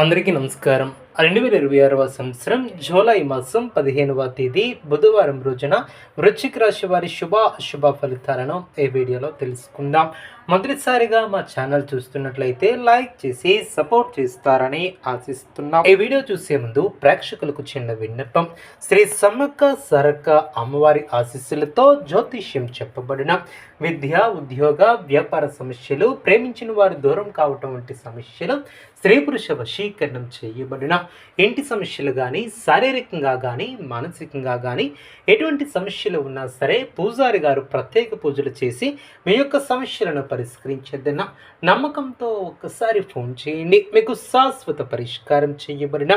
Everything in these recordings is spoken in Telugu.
అందరికీ నమస్కారం. 2026వ సంవత్సరం జూలై మాసం 15వ తేదీ బుధవారం రోజున వృశ్చిక రాశి వారి అశుభ ఫలితాలను ఈ వీడియోలో తెలుసుకుందాం. మొదటిసారిగా మా ఛానల్ చూస్తున్నట్లయితే లైక్ చేసి సపోర్ట్ చేస్తారని ఆశిస్తున్నాం. ఈ వీడియో చూసే ముందు ప్రేక్షకులకు చిన్న విన్నపం. శ్రీ సమ్మక్క సారక్క అమ్మవారి ఆశీస్సులతో జ్యోతిష్యం చెప్పబడిన విద్య, ఉద్యోగ, వ్యాపార సమస్యలు, ప్రేమించిన వారు దూరం కావటం వంటి సమస్యలు, స్త్రీ పురుష వశీకరణం చేయబడిన ఇంటి సమస్యలు కానీ, శారీరకంగా కానీ, మానసికంగా కానీ ఎటువంటి సమస్యలు ఉన్నా సరే పూజారి గారు ప్రత్యేక పూజలు చేసి మీ యొక్క సమస్యలను పరిష్కరించేదన్న నమ్మకంతో ఒక్కసారి ఫోన్ చేయండి. మీకు శాశ్వత పరిష్కారం చేయబడిన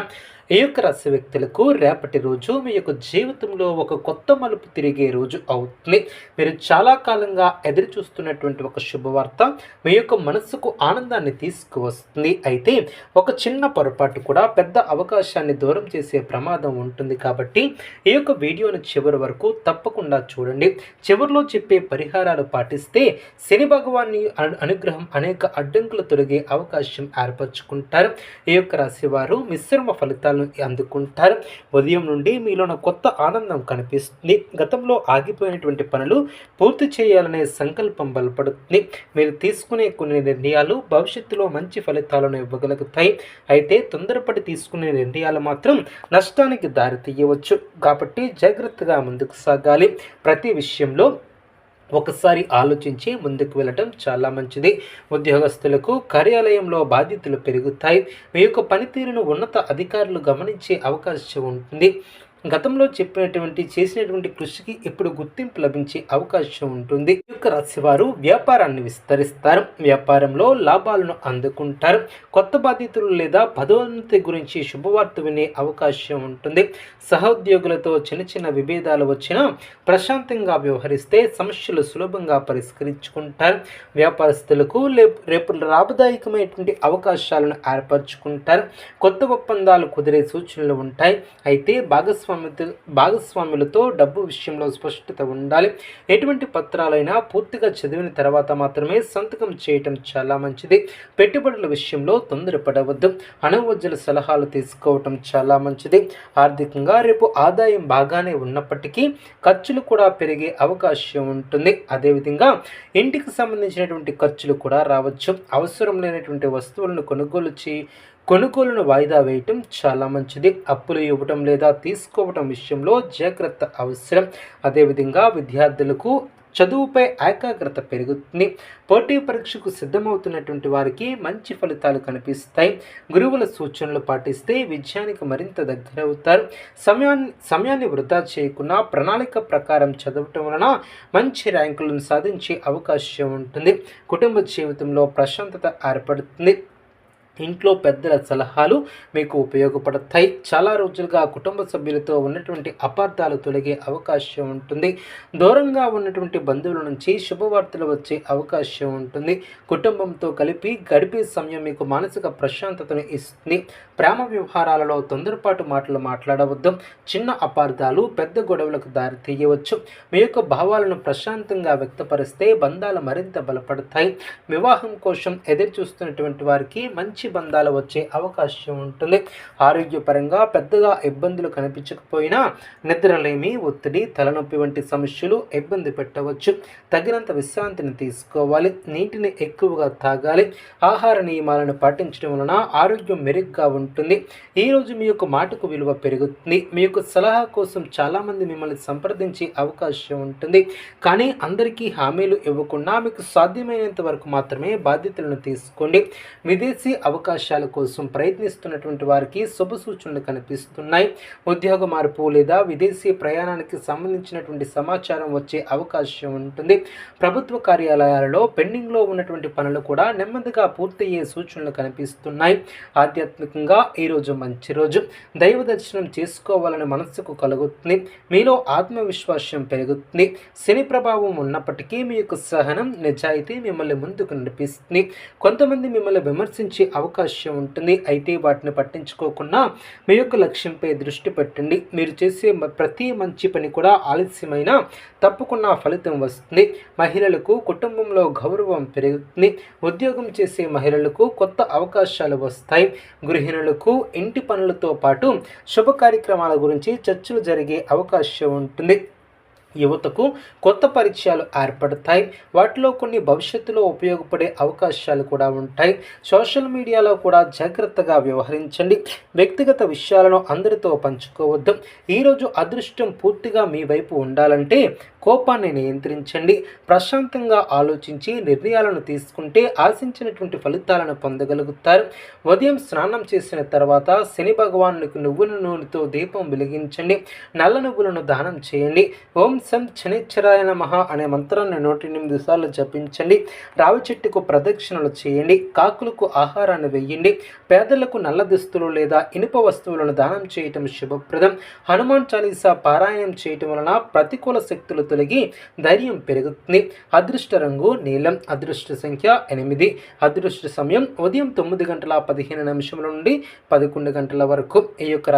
ఈ యొక్క రాశి వ్యక్తులకు రేపటి రోజు మీ యొక్క జీవితంలో ఒక కొత్త మలుపు తిరిగే రోజు అవుతుంది. మీరు చాలా కాలంగా ఎదురు చూస్తున్నటువంటి ఒక శుభవార్త మీ యొక్క మనస్సుకు ఆనందాన్ని తీసుకువస్తుంది. అయితే ఒక చిన్న పొరపాటు కూడా పెద్ద అవకాశాన్ని దూరం చేసే ప్రమాదం ఉంటుంది. కాబట్టి ఈ యొక్క వీడియోను చివరి వరకు తప్పకుండా చూడండి. చివరిలో చెప్పే పరిహారాలు పాటిస్తే శని భగవాన్ని అనుగ్రహం అనేక అడ్డంకులు తొలగే అవకాశం ఏర్పరచుకుంటారు. ఈ యొక్క రాశి వారు మిశ్రమ ఫలితాలను అందుకుంటారు. ఉదయం నుండి మీలోన కొత్త ఆనందం కనిపిస్తుంది. గతంలో ఆగిపోయినటువంటి పనులు పూర్తి చేయాలనే సంకల్పం బలపడుతుంది. మీరు తీసుకునే కొన్ని నిర్ణయాలు భవిష్యత్తులో మంచి ఫలితాలను ఇవ్వగలుగుతాయి. అయితే తొందరపడి తీసుకునే నిర్ణయాలు మాత్రం నష్టానికి దారితీయవచ్చు. కాబట్టి జాగ్రత్తగా ముందుకు సాగాలి. ప్రతి విషయంలో ఒకసారి ఆలోచించి ముందుకు వెళ్ళటం చాలా మంచిది. ఉద్యోగస్తులకు కార్యాలయంలో బాధ్యతలు పెరుగుతాయి. మీ యొక్క పనితీరును ఉన్నత అధికారులు గమనించే అవకాశం ఉంటుంది. గతంలో చేసినటువంటి కృషికి ఇప్పుడు గుర్తింపు లభించే అవకాశం ఉంటుంది. ఈ యొక్క రాశివారు వ్యాపారాన్ని విస్తరిస్తారు. వ్యాపారంలో లాభాలను అందుకుంటారు. కొత్త బాధ్యతలు లేదా పదోన్నతి గురించి శుభవార్త వినే అవకాశం ఉంటుంది. సహోద్యోగులతో చిన్న విభేదాలు వచ్చినా ప్రశాంతంగా వ్యవహరిస్తే సమస్యలు సులభంగా పరిష్కరించుకుంటారు. వ్యాపారస్తులకు రేపు లాభదాయకమైనటువంటి అవకాశాలను ఏర్పరచుకుంటారు. కొత్త ఒప్పందాలు కుదిరే సూచనలు ఉంటాయి. అయితే భాగస్వాములతో డబ్బు విషయంలో స్పష్టత ఉండాలి. ఎటువంటి పత్రాలైనా పూర్తిగా చదివిన తర్వాత మాత్రమే సంతకం చేయటం చాలా మంచిది. పెట్టుబడుల విషయంలో తొందరపడవద్దు. అనువజ్జల సలహాలు తీసుకోవటం చాలా మంచిది. ఆర్థికంగా రేపు ఆదాయం బాగానే ఉన్నప్పటికీ ఖర్చులు కూడా పెరిగే అవకాశం ఉంటుంది. అదేవిధంగా ఇంటికి సంబంధించినటువంటి ఖర్చులు కూడా రావచ్చు. అవసరం లేనటువంటి వస్తువులను కొనుగోలును వాయిదా వేయటం చాలా మంచిది. అప్పులు ఇవ్వటం లేదా తీసుకోవటం విషయంలో జాగ్రత్త అవసరం. అదేవిధంగా విద్యార్థులకు చదువుపై ఏకాగ్రత పెరుగుతుంది. పోటీ పరీక్షకు సిద్ధమవుతున్నటువంటి వారికి మంచి ఫలితాలు కనిపిస్తాయి. గురువుల సూచనలు పాటిస్తే విజయానికి మరింత దగ్గరవుతారు. సమయాన్ని వృధా చేయకుండా ప్రణాళిక ప్రకారం చదవటం వలన మంచి ర్యాంకులను సాధించే అవకాశం ఉంటుంది. కుటుంబ జీవితంలో ప్రశాంతత ఏర్పడుతుంది. ఇంట్లో పెద్దల సలహాలు మీకు ఉపయోగపడతాయి. చాలా రోజులుగా కుటుంబ సభ్యులతో ఉన్నటువంటి అపార్థాలు తొలగే అవకాశం ఉంటుంది. దూరంగా ఉన్నటువంటి బంధువుల నుంచి శుభవార్తలు వచ్చే అవకాశం ఉంటుంది. కుటుంబంతో కలిపి గడిపే సమయం మీకు మానసిక ప్రశాంతతను ఇస్తుంది. ప్రేమ వ్యవహారాలలో తొందరపాటు మాటలు మాట్లాడవద్దు. చిన్న అపార్థాలు పెద్ద గొడవలకు దారి తీయవచ్చు. మీ యొక్క భావాలను ప్రశాంతంగా వ్యక్తపరిస్తే బంధాలు మరింత బలపడతాయి. వివాహం కోసం ఎదురు చూస్తున్నటువంటి వారికి మంచి బంధాలు వచ్చే అవకాశం ఉంటుంది. ఆరోగ్యపరంగా పెద్దగా ఇబ్బందులు కనిపించకపోయినా నిద్రలేమి, ఒత్తిడి, తలనొప్పి వంటి సమస్యలు ఇబ్బంది పెట్టవచ్చు. తగినంత విశ్రాంతిని తీసుకోవాలి. నీటిని ఎక్కువగా తాగాలి. ఆహార నియమాలను పాటించడం వలన ఆరోగ్యం మెరుగ్గా ఉంటుంది. ఈరోజు మీ యొక్క మాటకు విలువ పెరుగుతుంది. మీ యొక్క సలహా కోసం చాలామంది మిమ్మల్ని సంప్రదించే అవకాశం ఉంటుంది. కానీ అందరికీ హామీలు ఇవ్వకుండా మీకు సాధ్యమైనంత వరకు మాత్రమే బాధ్యతలను తీసుకోండి. విదేశీ అవకాశాల కోసం ప్రయత్నిస్తున్నటువంటి వారికి శుభ సూచనలు కనిపిస్తున్నాయి. ఉద్యోగ మార్పు లేదా విదేశీ ప్రయాణానికి సంబంధించినటువంటి సమాచారం వచ్చే అవకాశం ఉంటుంది. ప్రభుత్వ కార్యాలయాలలో పెండింగ్లో ఉన్నటువంటి పనులు కూడా నెమ్మదిగా పూర్తయ్యే సూచనలు కనిపిస్తున్నాయి. ఆధ్యాత్మికంగా ఈరోజు మంచి రోజు. దైవ దర్శనం చేసుకోవాలని మనస్సుకు కలుగుతుంది. మీలో ఆత్మవిశ్వాసం పెరుగుతుంది. శని ప్రభావం ఉన్నప్పటికీ మీ యొక్క సహనం, నిజాయితీ మిమ్మల్ని ముందుకు నడిపిస్తుంది. కొంతమంది మిమ్మల్ని విమర్శించే అవకాశం ఉంటుంది. అయితే వాటిని పట్టించుకోకుండా మీ యొక్క లక్ష్యంపై దృష్టి పెట్టండి. మీరు చేసే ప్రతి మంచి పని కూడా ఆలస్యమైన తప్పకుండా ఫలితం వస్తుంది. మహిళలకు కుటుంబంలో గౌరవం పెరుగుతుంది. ఉద్యోగం చేసే మహిళలకు కొత్త అవకాశాలు వస్తాయి. గృహిణులకు ఇంటి పనులతో పాటు శుభ కార్యక్రమాల గురించి చర్చలు జరిగే అవకాశం ఉంటుంది. యువతకు కొత్త పరిచయాలు ఏర్పడతాయి. వాటిలో కొన్ని భవిష్యత్తులో ఉపయోగపడే అవకాశాలు కూడా ఉంటాయి. సోషల్ మీడియాలో కూడా జాగ్రత్తగా వ్యవహరించండి. వ్యక్తిగత విషయాలను అందరితో పంచుకోవద్దు. ఈరోజు అదృష్టం పూర్తిగా మీ వైపు ఉండాలంటే కోపాన్ని నియంత్రించండి. ప్రశాంతంగా ఆలోచించి నిర్ణయాలను తీసుకుంటే ఆశించినటువంటి ఫలితాలను పొందగలుగుతారు. ఉదయం స్నానం చేసిన తర్వాత శని భగవానునికి నువ్వుల నూనెతో దీపం వెలిగించండి. నల్ల నువ్వులను దానం చేయండి. ఓం సం శనిశ్చరాయ నమః అనే మంత్రాన్ని 108 సార్లు జపించండి. రావి చెట్టుకు ప్రదక్షిణలు చేయండి. కాకులకు ఆహారాన్ని వెయ్యండి. పేదలకు నల్ల దుస్తులు లేదా ఇనుప వస్తువులను దానం చేయటం శుభప్రదం. హనుమాన్ చాలీసా పారాయణం చేయటం వలన ప్రతికూల శక్తులు తొలగి ధైర్యం పెరుగుతుంది. అదృష్ట రంగు నీలం. అదృష్ట సంఖ్య 8. అదృష్ట సమయం ఉదయం 9 గంటల 15 నిమిషముల నుండి 11 గంటల వరకు. ఈ యొక్క